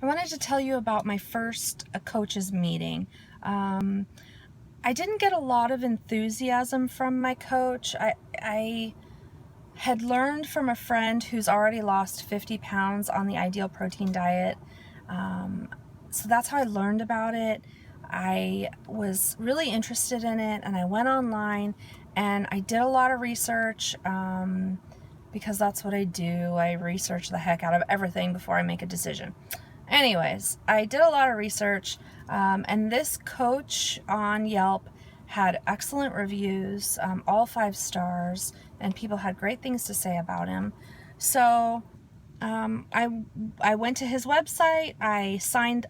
I wanted to tell you about my first coaches meeting. I didn't get a lot of enthusiasm from my coach. I had learned from a friend who's already lost 50 pounds on the Ideal Protein diet. So that's how I learned about it. I was really interested in it, and I went online and I did a lot of research because that's what I do. I research the heck out of everything before I make a decision. Anyways, I did a lot of research, and this coach on Yelp had excellent reviews, all 5 stars, and people had great things to say about him. So I went to his website. I signed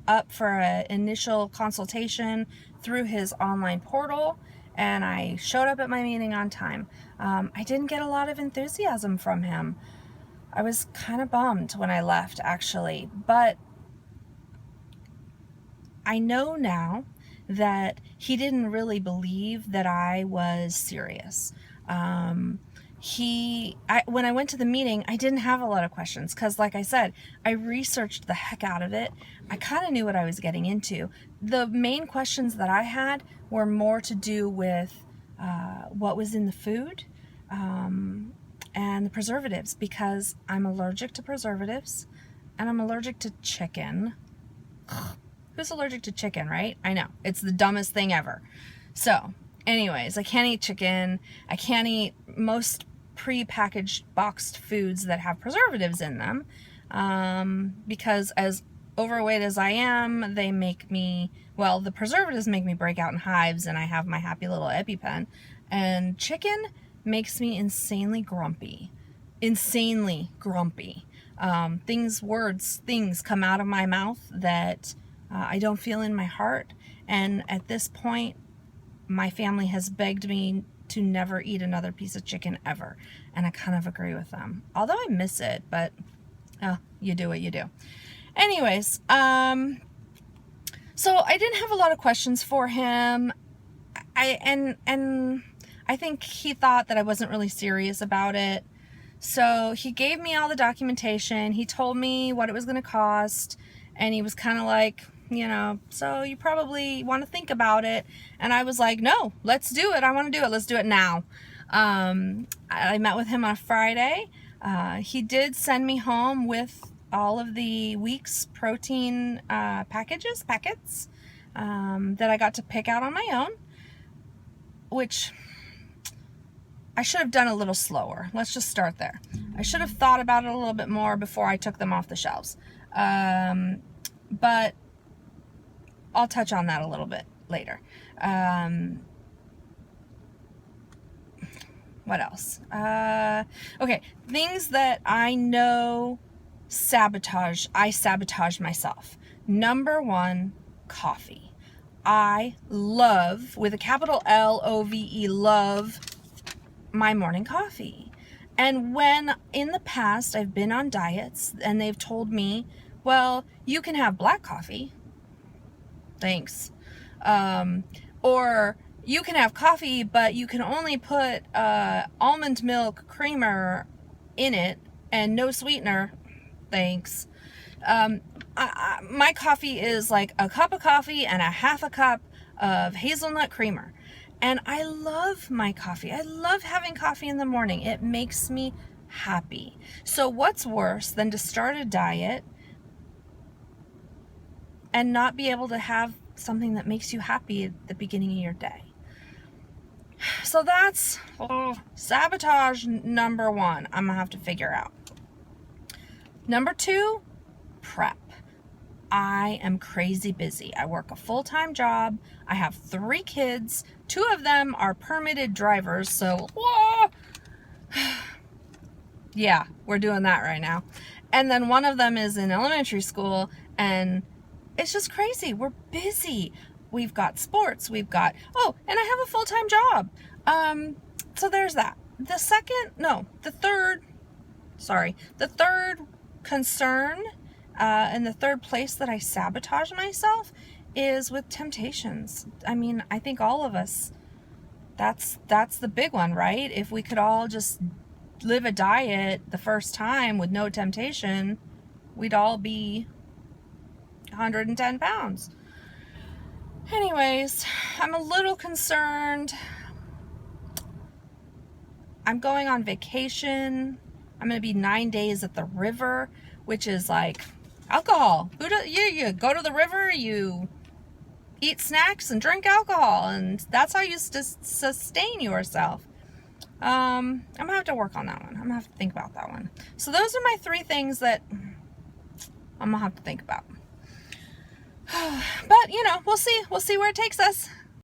up for an initial consultation through his online portal, and I showed up at my meeting on time. I didn't get a lot of enthusiasm from him. I was kind of bummed when I left, actually, but I know now that he didn't really believe that I was serious. When I went to the meeting, I didn't have a lot of questions because, like I said, I researched the heck out of it. I kind of knew what I was getting into. The main questions that I had were more to do with what was in the food, and the preservatives, because I'm allergic to preservatives and I'm allergic to chicken. Who's allergic to chicken, right? I know. It's the dumbest thing ever. So, anyways, I can't eat chicken. I can't eat most pre-packaged boxed foods that have preservatives in them, because as overweight as I am, the preservatives make me break out in hives, and I have my happy little EpiPen. And chicken makes me insanely grumpy. Insanely grumpy. Things come out of my mouth that I don't feel in my heart. And at this point, my family has begged me to never eat another piece of chicken ever. And I kind of agree with them. Although I miss it, but you do what you do. Anyways, so I didn't have a lot of questions for him. I think he thought that I wasn't really serious about it. So he gave me all the documentation. He told me what it was going to cost. And he was kind of like, so you probably want to think about it. And I was like, no, let's do it. I want to do it. Let's do it now. I met with him on a Friday. He did send me home with all of the week's protein packets that I got to pick out on my own, which I should have done a little slower. Let's just start there. I should have thought about it a little bit more before I took them off the shelves. But I'll touch on that a little bit later. What else? Okay, things that I know I sabotage myself. Number 1, coffee. I love, with a capital Love, love my morning coffee. And when in the past I've been on diets and they've told me, well, you can have black coffee, thanks, or you can have coffee, but you can only put almond milk creamer in it and no sweetener, thanks. My coffee is like a cup of coffee and a half a cup of hazelnut creamer. And I love my coffee. I love having coffee in the morning. It makes me happy. So what's worse than to start a diet and not be able to have something that makes you happy at the beginning of your day? So that's sabotage number 1. I'm going to have to figure out. Number 2, prep. I am crazy busy. I work a full-time job. I have 3 kids. 2 of them are permitted drivers, so yeah, we're doing that right now. And then one of them is in elementary school, and it's just crazy. We're busy. We've got sports. And I have a full-time job. So there's that. The third concern, and the third place that I sabotage myself is with temptations. I mean, I think all of us, that's the big one, right? If we could all just live a diet the first time with no temptation, we'd all be 110 pounds. Anyways, I'm a little concerned. I'm going on vacation. I'm going to be 9 days at the river, which is like alcohol. You go to the river, you eat snacks and drink alcohol, and that's how you sustain yourself. I'm going to have to work on that one. I'm going to have to think about that one. So those are my 3 things that I'm going to have to think about. But, we'll see. We'll see where it takes us.